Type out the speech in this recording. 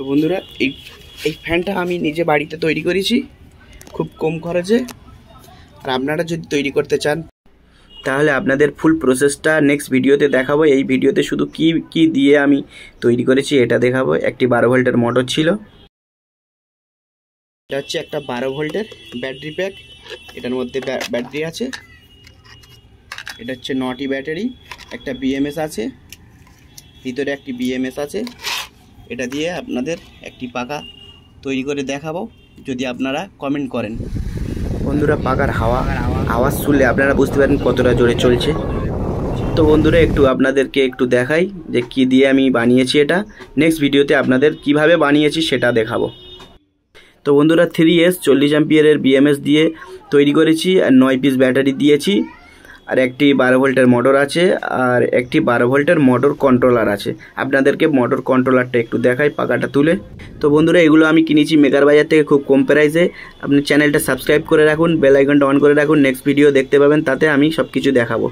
বন্ধুরা এই ফ্যানটা আমি নিজে বাড়িতে তৈরি করেছি খুব কম খরচে। আর আপনারা যদি তৈরি করতে চান তাহলে আপনাদের ফুল প্রসেসটা নেক্সট ভিডিওতে দেখাবো। এই ভিডিওতে শুধু কি দিয়ে আমি তৈরি করেছি এটা দেখাবো। একটি 12 ভোল্টের মোটর ছিল, এটা হচ্ছে একটা 12 ভোল্টের ব্যাটারি প্যাক, এটার মধ্যে ব্যাটারি আছে। এটা হচ্ছে 9টি ব্যাটারি, একটা বিএমএস আছে, ভিতরে একটি বিএমএস আছে। এটা দিয়ে আপনাদের একটি পাখা তৈরি করে দেখাবো যদি আপনারা কমেন্ট করেন। বন্ধুরা পাখার আওয়াজ শুনলে আপনারা বুঝতে পারেন কতটা জোরে চলছে। তো বন্ধুরা আপনাদেরকে একটু দেখাই যে কি দিয়ে আমি বানিয়েছি এটা। নেক্সট ভিডিওতে আপনাদের কিভাবে বানিয়েছি সেটা দেখাবো। তো বন্ধুরা 3S 40 অ্যাম্পিয়ারের বিএমএস দিয়ে তৈরি করেছি, আর 9 পিস ব্যাটারি দিয়েছি, আর একটি 12 ভোল্টের মোটর আছে, আর একটি 12 ভোল্টের মোটর কন্ট্রোলার আছে। আপনাদেরকে মোটর কন্ট্রোলারটা একটু দেখাই পাখাটা তুলে। তো বন্ধুরা এগুলো আমি কিনেছি মেকার বাজার থেকে খুব কম প্রাইসে। আপনি চ্যানেলটা সাবস্ক্রাইব করে রাখুন, বেল আইকনটা অন করে রাখুন, নেক্সট ভিডিও দেখতে পাবেন, তাতে আমি সব কিছু দেখাবো।